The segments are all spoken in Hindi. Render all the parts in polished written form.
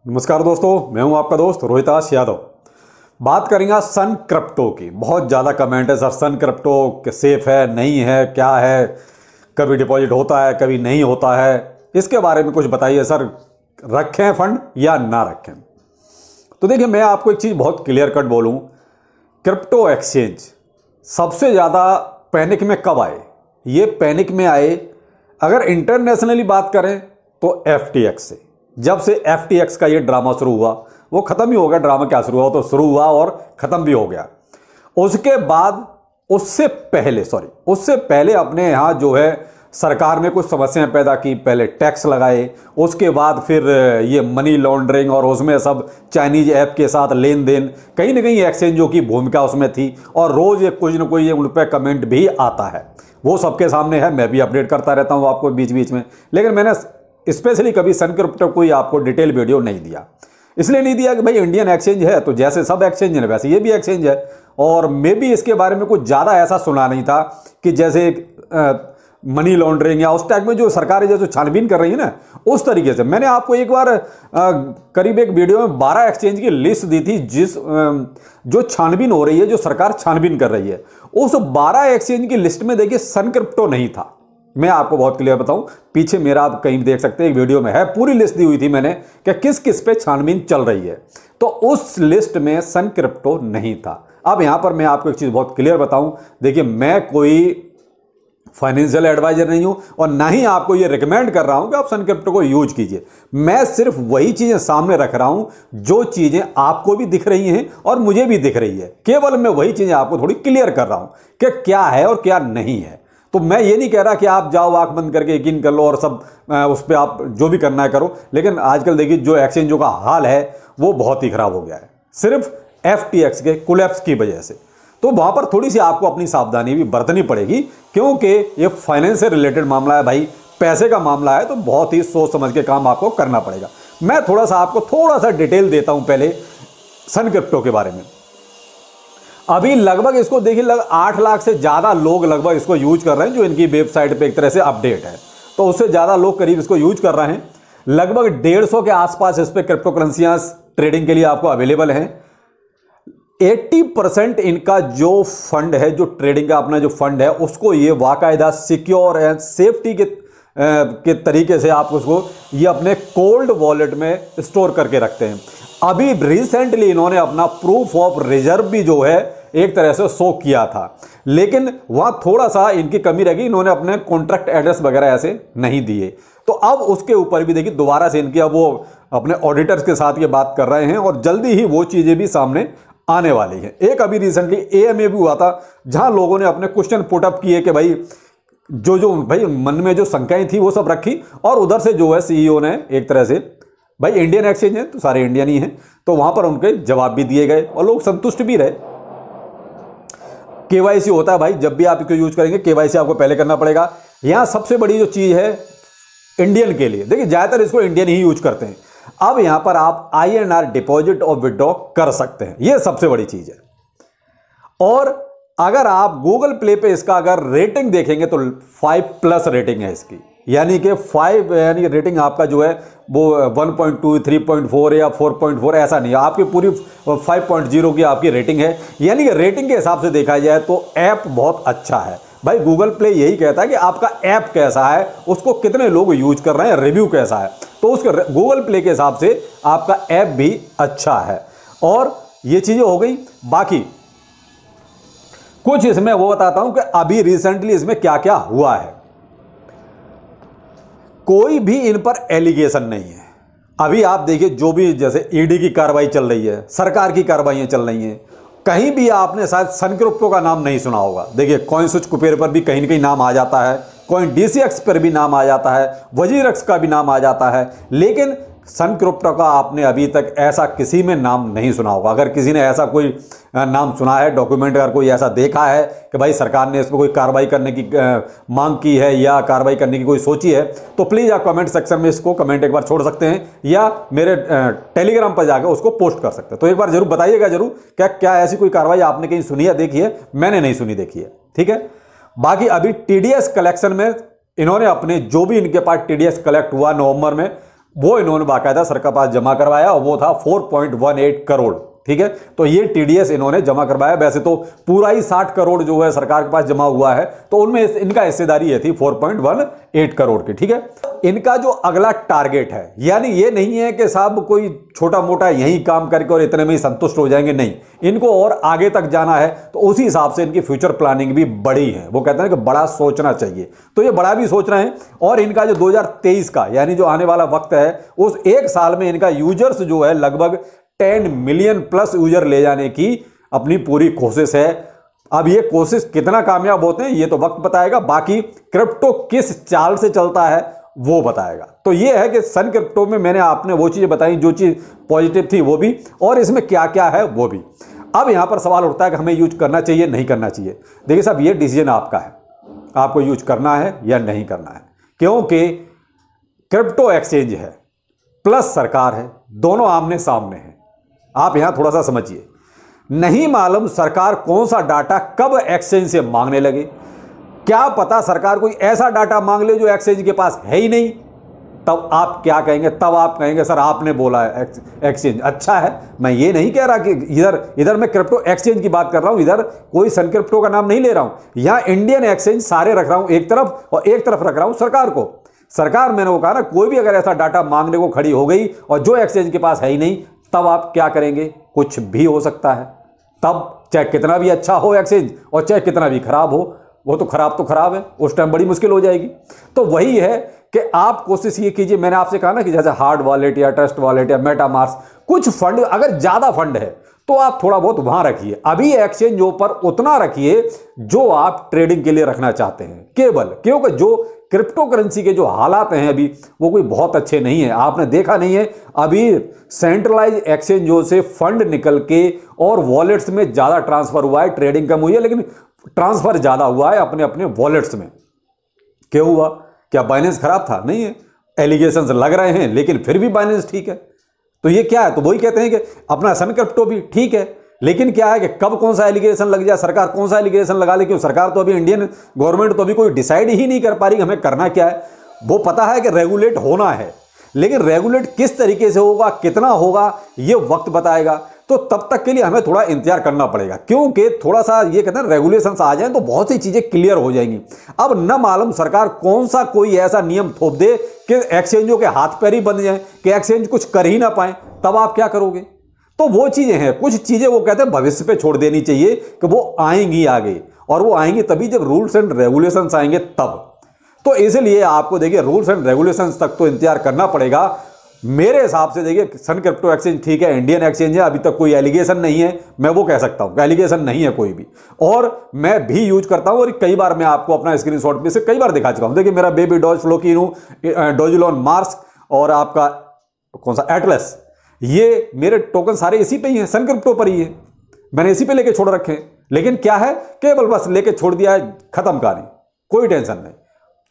नमस्कार दोस्तों, मैं हूं आपका दोस्त रोहिताश यादव। बात करेंगे सन क्रिप्टो की। बहुत ज़्यादा कमेंट है सर, सन क्रिप्टो सेफ है नहीं है, क्या है, कभी डिपॉजिट होता है कभी नहीं होता है, इसके बारे में कुछ बताइए सर। रखें फंड या ना रखें? तो देखिए, मैं आपको एक चीज़ बहुत क्लियर कट बोलूँ, क्रिप्टो एक्सचेंज सबसे ज़्यादा पैनिक में कब आए? ये पैनिक में आए अगर इंटरनेशनली बात करें तो FTX से। जब से FTX का ये ड्रामा शुरू हुआ, वो ख़त्म ही हो गया। ड्रामा क्या शुरू हुआ, तो शुरू हुआ और ख़त्म भी हो गया। उसके बाद उससे पहले अपने यहाँ जो है सरकार ने कुछ समस्याएं पैदा की। पहले टैक्स लगाए, उसके बाद फिर ये मनी लॉन्ड्रिंग और उसमें सब चाइनीज ऐप के साथ लेन देन, कहीं ना कहीं एक्सचेंजों की भूमिका उसमें थी। और रोज़ कुछ ना कोई उन पर कमेंट भी आता है, वो सबके सामने है। मैं भी अपडेट करता रहता हूँ आपको बीच बीच में, लेकिन मैंने स्पेशली कभी सन क्रिप्टो कोई आपको डिटेल वीडियो नहीं दिया। इसलिए नहीं दिया कि भाई इंडियन एक्सचेंज है तो जैसे सब एक्सचेंज है वैसे ये भी एक्सचेंज है। और मैं भी इसके बारे में कुछ ज़्यादा ऐसा सुना नहीं था कि जैसे मनी लॉन्ड्रिंग या उस टाइप में जो सरकार जो छानबीन कर रही है ना, उस तरीके से। मैंने आपको एक बार करीब एक वीडियो में 12 एक्सचेंज की लिस्ट दी थी जो छानबीन हो रही है, जो सरकार छानबीन कर रही है। उस 12 एक्सचेंज की लिस्ट में देखिए सन क्रिप्टो नहीं था। मैं आपको बहुत क्लियर बताऊं, पीछे मेरा आप कहीं देख सकते हैं, एक वीडियो में है, पूरी लिस्ट दी हुई थी मैंने कि किस किस पे छानबीन चल रही है। तो उस लिस्ट में सन क्रिप्टो नहीं था। अब यहां पर मैं आपको एक चीज बहुत क्लियर बताऊं, देखिए मैं कोई फाइनेंशियल एडवाइजर नहीं हूं और ना ही आपको ये रिकमेंड कर रहा हूं कि आप सन क्रिप्टो को यूज कीजिए। मैं सिर्फ वही चीजें सामने रख रहा हूं जो चीजें आपको भी दिख रही हैं और मुझे भी दिख रही है। केवल मैं वही चीजें आपको थोड़ी क्लियर कर रहा हूं कि क्या है और क्या नहीं है। तो मैं ये नहीं कह रहा कि आप जाओ आंख बंद करके यकीन कर लो और सब उस पर आप जो भी करना है करो। लेकिन आजकल देखिए जो एक्सचेंजों का हाल है वो बहुत ही खराब हो गया है, सिर्फ FTX के कोलैप्स की वजह से। तो वहां पर थोड़ी सी आपको अपनी सावधानी भी बरतनी पड़ेगी, क्योंकि ये फाइनेंस से रिलेटेड मामला है भाई, पैसे का मामला है, तो बहुत ही सोच समझ के काम आपको करना पड़ेगा। मैं आपको थोड़ा सा डिटेल देता हूं पहले सन क्रिप्टो के बारे में। अभी लगभग इसको देखिए 8 लाख से ज़्यादा लोग लगभग इसको यूज कर रहे हैं, जो इनकी वेबसाइट पे एक तरह से अपडेट है। तो उससे ज़्यादा लोग करीब इसको यूज कर रहे हैं। लगभग 150 के आसपास इस पर क्रिप्टो करेंसियां ट्रेडिंग के लिए आपको अवेलेबल हैं। 80% इनका जो फंड है, जो ट्रेडिंग का अपना जो फंड है, उसको ये बाकायदा सिक्योर एंड सेफ्टी के तरीके से आप उसको ये अपने कोल्ड वॉलेट में स्टोर करके रखते हैं। अभी रिसेंटली इन्होंने अपना प्रूफ ऑफ रिजर्व भी जो है एक तरह से शो किया था, लेकिन वहां थोड़ा सा इनकी कमी रह गई, इन्होंने अपने कॉन्ट्रैक्ट एड्रेस वगैरह ऐसे नहीं दिए। तो अब उसके ऊपर भी देखिए दोबारा से इनकी अब वो अपने ऑडिटर्स के साथ ये बात कर रहे हैं और जल्दी ही वो चीजें भी सामने आने वाली हैं। एक अभी रिसेंटली AMA भी हुआ था, जहां लोगों ने अपने क्वेश्चन पुटअप किए कि भाई जो भाई मन में जो शंकाएं थी वो सब रखी, और उधर से जो है CEO ने एक तरह से, भाई इंडियन एक्सचेंज है तो सारे इंडियन ही हैं, तो वहां पर उनके जवाब भी दिए गए और लोग संतुष्ट भी रहे। KYC होता है भाई, जब भी आप इसको यूज करेंगे KYC आपको पहले करना पड़ेगा। यहां सबसे बड़ी जो चीज है इंडियन के लिए, देखिए ज्यादातर इसको इंडियन ही यूज करते हैं। अब यहां पर आप INR डिपॉजिट और विड्रॉ कर सकते हैं, यह सबसे बड़ी चीज है। और अगर आप गूगल प्ले पे इसका अगर रेटिंग देखेंगे तो 5+ रेटिंग है इसकी, यानी कि 5 यानी कि रेटिंग आपका जो है वो 1.2, 3.4 या 4.4 ऐसा नहीं है, आपकी पूरी 5.0 की आपकी रेटिंग है। यानी कि रेटिंग के हिसाब से देखा जाए तो ऐप बहुत अच्छा है भाई। गूगल प्ले यही कहता है कि आपका ऐप कैसा है, उसको कितने लोग यूज कर रहे हैं, रिव्यू कैसा है, तो उसके गूगल प्ले के हिसाब से आपका ऐप भी अच्छा है। और ये चीजें हो गई। बाकी कुछ इसमें वो बताता हूं कि अभी रिसेंटली इसमें क्या क्या हुआ है। कोई भी इन पर एलिगेशन नहीं है। अभी आप देखिए जो भी जैसे ED की कार्रवाई चल रही है, सरकार की कार्रवाइयां चल रही हैं, कहीं भी आपने शायद सन क्रिप्टो का नाम नहीं सुना होगा। देखिए CoinSwitch कुपेर पर भी कहीं ना कहीं नाम आ जाता है, CoinDCX पर भी नाम आ जाता है, WazirX का भी नाम आ जाता है, लेकिन सन क्रिप्टो का आपने अभी तक ऐसा किसी में नाम नहीं सुना होगा। अगर किसी ने ऐसा कोई नाम सुना है, डॉक्यूमेंट अगर कोई ऐसा देखा है कि भाई सरकार ने इस पर कोई कार्रवाई करने की मांग की है या कार्रवाई करने की कोई सोची है, तो प्लीज़ आप कमेंट सेक्शन में इसको कमेंट एक बार छोड़ सकते हैं या मेरे टेलीग्राम पर जाकर उसको पोस्ट कर सकते हैं। तो एक बार जरूर बताइएगा जरूर क्या ऐसी कोई कार्रवाई आपने कहीं सुनी है, देखी है? मैंने नहीं सुनी, देखी है, ठीक है। बाकी अभी TDS कलेक्शन में इन्होंने अपने जो भी इनके पास TDS कलेक्ट हुआ नवंबर में, वो इन्होंने बाकायदा सरकार के पास जमा करवाया और वो था 4.18 करोड़। ठीक है, तो ये टीडीएस इन्होंने जमा करवाया। वैसे तो पूरा ही 60 करोड़ जो है सरकार के पास जमा हुआ है, तो उनमें इनका हिस्सेदारी ये थी 4.18 करोड़ की। ठीक है, इनका जो अगला टारगेट है, यानी ये नहीं है कि साहब कोई छोटा मोटा यही काम करके और इतने में ही संतुष्ट हो जाएंगे, नहीं, इनको और आगे तक जाना है। तो उसी हिसाब से इनकी फ्यूचर प्लानिंग भी बड़ी है। वो कहते हैं कि बड़ा सोचना चाहिए, तो ये बड़ा भी सोच रहे हैं। और इनका जो 2023 का यानी जो आने वाला वक्त है, उस एक साल में इनका यूजर्स जो है लगभग 10 मिलियन प्लस यूजर ले जाने की अपनी पूरी कोशिश है। अब ये कोशिश कितना कामयाब होते हैं ये तो वक्त बताएगा, बाकी क्रिप्टो किस चाल से चलता है वो बताएगा। तो ये है कि सन क्रिप्टो में मैंने आपने वो चीजें बताई जो चीज पॉजिटिव थी वो भी, और इसमें क्या क्या है वो भी। अब यहां पर सवाल उठता है कि हमें यूज करना चाहिए नहीं करना चाहिए। देखिए साहब, ये डिसीजन आपका है, आपको यूज करना है या नहीं करना है, क्योंकि क्रिप्टो एक्सचेंज है प्लस सरकार है, दोनों आमने सामने हैं। आप यहां थोड़ा सा समझिए, नहीं मालूम सरकार कौन सा डाटा कब एक्सचेंज से मांगने लगे। क्या पता सरकार कोई ऐसा डाटा मांग ले जो एक्सचेंज के पास है ही नहीं। तब आप क्या कहेंगे? तब आप कहेंगे सर आपने बोला है एक्सचेंज अच्छा है। मैं ये नहीं कह रहा कि इधर मैं क्रिप्टो एक्सचेंज की बात कर रहा हूं, इधर कोई सन क्रिप्टो का नाम नहीं ले रहा हूं। यहां इंडियन एक्सचेंज सारे रख रहा हूं एक तरफ, और एक तरफ रख रहा हूं सरकार को। सरकार, मैंने वो कहा ना, कोई भी अगर ऐसा डाटा मांगने को खड़ी हो गई और जो एक्सचेंज के पास है ही नहीं, तब आप क्या करेंगे? कुछ भी हो सकता है। तब चाहे कितना भी अच्छा हो एक्सचेंज और चाहे कितना भी खराब हो, वो तो खराब है, उस टाइम बड़ी मुश्किल हो जाएगी। तो वही है कि आप कोशिश ये कीजिए, मैंने आपसे कहा ना कि जैसे हार्ड वॉलेट या ट्रस्ट वॉलेट या मेटामास्क, कुछ फंड, अगर ज्यादा फंड है तो आप थोड़ा बहुत वहां रखिए। अभी एक्सचेंजों पर उतना रखिए जो आप ट्रेडिंग के लिए रखना चाहते हैं केवल, क्योंकि जो क्रिप्टो करेंसी के जो हालात हैं अभी वो कोई बहुत अच्छे नहीं है। आपने देखा नहीं है, अभी सेंट्रलाइज एक्सचेंजों से फंड निकल के और वॉलेट्स में ज्यादा ट्रांसफर हुआ है, ट्रेडिंग कम हुई है लेकिन ट्रांसफर ज्यादा हुआ है अपने अपने वॉलेट्स में। क्यों हुआ? क्या बाइनेंस खराब था? नहीं है, एलिगेशंस लग रहे हैं लेकिन फिर भी बाइनेंस ठीक है। तो ये क्या है? तो वही कहते हैं कि अपना सन क्रिप्टो भी ठीक है, लेकिन क्या है कि कब कौन सा एलिगेशन लग जाए, सरकार कौन सा एलिगेशन लगा ले। क्यों? सरकार तो अभी, इंडियन गवर्नमेंट तो अभी कोई डिसाइड ही नहीं कर पा रही हमें करना क्या है। वो पता है कि रेगुलेट होना है, लेकिन रेगुलेट किस तरीके से होगा, कितना होगा, ये वक्त बताएगा। तो तब तक के लिए हमें थोड़ा इंतजार करना पड़ेगा, क्योंकि थोड़ा सा ये कहते हैं रेगुलेशंस आ जाएं तो बहुत सी चीजें क्लियर हो जाएंगी। अब न मालूम सरकार कौन सा कोई ऐसा नियम थोप दे कि एक्सचेंजों के हाथ पैर ही बंद जाए, कि एक्सचेंज कुछ कर ही ना पाए, तब आप क्या करोगे? तो वो चीजें हैं, कुछ चीजें वो कहते हैं भविष्य पे छोड़ देनी चाहिए कि वो आएंगी आगे, और वो आएंगी तभी जब रूल्स एंड रेगुलेशंस आएंगे तब। तो इसलिए आपको देखिए रूल्स एंड रेगुलेशंस तक तो इंतजार करना पड़ेगा। मेरे हिसाब से देखिए सन क्रिप्टो एक्सचेंज ठीक है, इंडियन एक्सचेंज है, अभी तक कोई एलिगेशन नहीं है, मैं वो कह सकता हूं, एलिगेशन नहीं है कोई भी, और मैं भी यूज करता हूं। और कई बार मैं आपको अपना स्क्रीनशॉट में से कई बार दिखा चुका हूं। देखिए मेरा बेबी डॉज फ्लोकिनो, डोजिलॉन मार्स और आपका कौन सा एटलस, ये मेरे टोकन सारे इसी पे ही हैं, सन क्रिप्टो पर ही है, मैंने इसी पे लेके छोड़ रखे हैं। लेकिन क्या है, केवल बस लेके छोड़ दिया है, खत्म कहानी, कोई टेंशन नहीं।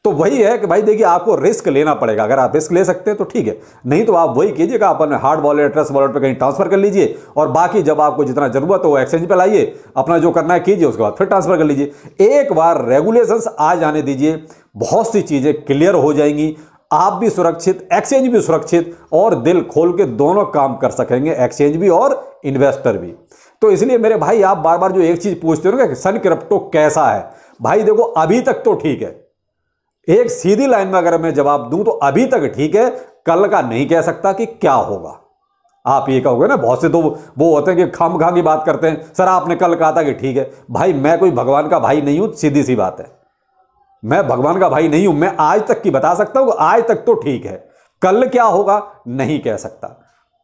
तो वही है कि भाई देखिए आपको रिस्क लेना पड़ेगा। अगर आप रिस्क ले सकते हैं तो ठीक है, नहीं तो आप वही कीजिएगा, अपने हार्ड वॉलेट, ट्रस्ट वॉलेट पे कहीं ट्रांसफर कर लीजिए, और बाकी जब आपको जितना जरूरत हो एक्सचेंज पे लाइए, अपना जो करना है कीजिए, उसके बाद फिर ट्रांसफर कर लीजिए। एक बार रेगुलेशंस आ जाने दीजिए, बहुत सी चीजें क्लियर हो जाएंगी, आप भी सुरक्षित, एक्सचेंज भी सुरक्षित, और दिल खोल के दोनों काम कर सकेंगे, एक्सचेंज भी और इन्वेस्टर भी। तो इसलिए मेरे भाई, आप बार बार जो एक चीज पूछते हो ना कि सन क्रिप्टो कैसा है, भाई देखो अभी तक तो ठीक है, एक सीधी लाइन में अगर मैं जवाब दूं तो अभी तक ठीक है, कल का नहीं कह सकता कि क्या होगा। आप ये कहोगे ना, बहुत से तो वो होते हैं कि खामखा की बात करते हैं, सर आपने कल कहा था कि ठीक है। भाई मैं कोई भगवान का भाई नहीं हूं, सीधी सी बात है, मैं भगवान का भाई नहीं हूं। मैं आज तक की बता सकता हूं, आज तक तो ठीक है, कल क्या होगा नहीं कह सकता।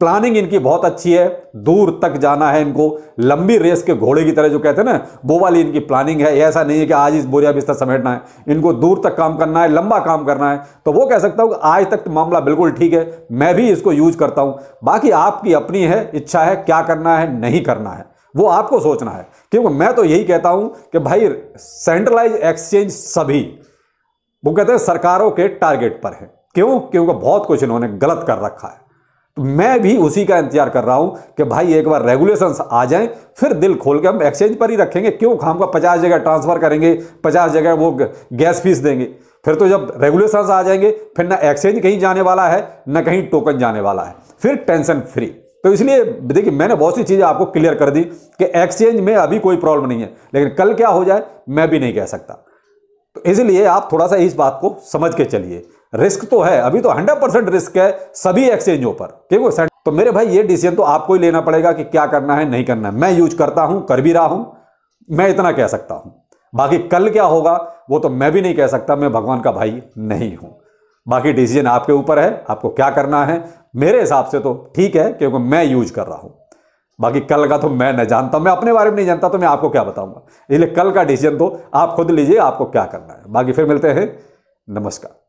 प्लानिंग इनकी बहुत अच्छी है, दूर तक जाना है इनको, लंबी रेस के घोड़े की तरह जो कहते हैं ना, वो वाली इनकी प्लानिंग है। ऐसा नहीं है कि आज इस बोरिया बिस्तर समेटना है, इनको दूर तक काम करना है, लंबा काम करना है। तो वो कह सकता हूं कि आज तक मामला बिल्कुल ठीक है, मैं भी इसको यूज करता हूं। बाकी आपकी अपनी है इच्छा है, क्या करना है नहीं करना है वो आपको सोचना है। क्योंकि मैं तो यही कहता हूं कि भाई सेंट्रलाइज एक्सचेंज सभी, वो कहते हैं सरकारों के टारगेट पर है। क्यों? क्योंकि बहुत कुछ इन्होंने गलत कर रखा है। तो मैं भी उसी का इंतजार कर रहा हूं कि भाई एक बार रेगुलेशंस आ जाएं, फिर दिल खोल के हम एक्सचेंज पर ही रखेंगे। क्यों खाम का 50 जगह ट्रांसफर करेंगे, 50 जगह वो गैस फीस देंगे, फिर तो जब रेगुलेशंस आ जाएंगे फिर ना एक्सचेंज कहीं जाने वाला है ना कहीं टोकन जाने वाला है, फिर टेंशन फ्री। तो इसलिए देखिए मैंने बहुत सी चीज़ें आपको क्लियर कर दी कि एक्सचेंज में अभी कोई प्रॉब्लम नहीं है, लेकिन कल क्या हो जाए मैं भी नहीं कह सकता। तो इसलिए आप थोड़ा सा इस बात को समझ के चलिए। रिस्क तो है, अभी तो 100% रिस्क है सभी एक्सचेंजों पर, क्योंकि तो मेरे भाई ये डिसीजन तो आपको ही लेना पड़ेगा कि क्या करना है नहीं करना है। मैं यूज करता हूं, कर भी रहा हूं, मैं इतना कह सकता हूं। बाकी कल क्या होगा वो तो मैं भी नहीं कह सकता, मैं भगवान का भाई नहीं हूं। बाकी डिसीजन आपके ऊपर है, आपको क्या करना है। मेरे हिसाब से तो ठीक है क्योंकि मैं यूज कर रहा हूं। बाकी कल का तो मैं नहीं जानता, मैं अपने बारे में नहीं जानता, तो मैं आपको क्या बताऊंगा। इसलिए कल का डिसीजन तो आप खुद लीजिए आपको क्या करना है। बाकी फिर मिलते हैं, नमस्कार।